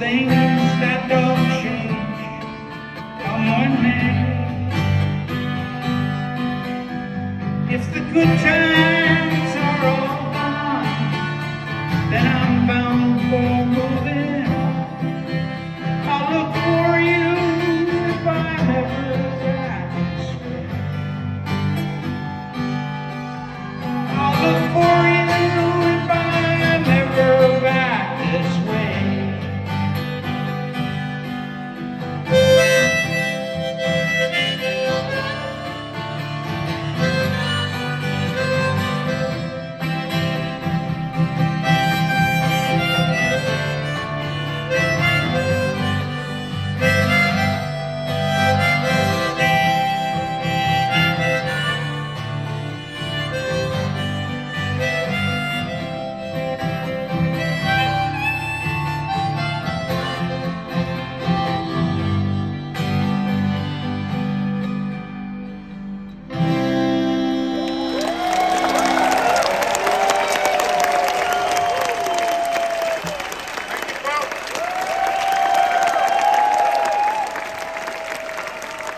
things that don't change come one day. If the good times are all gone, then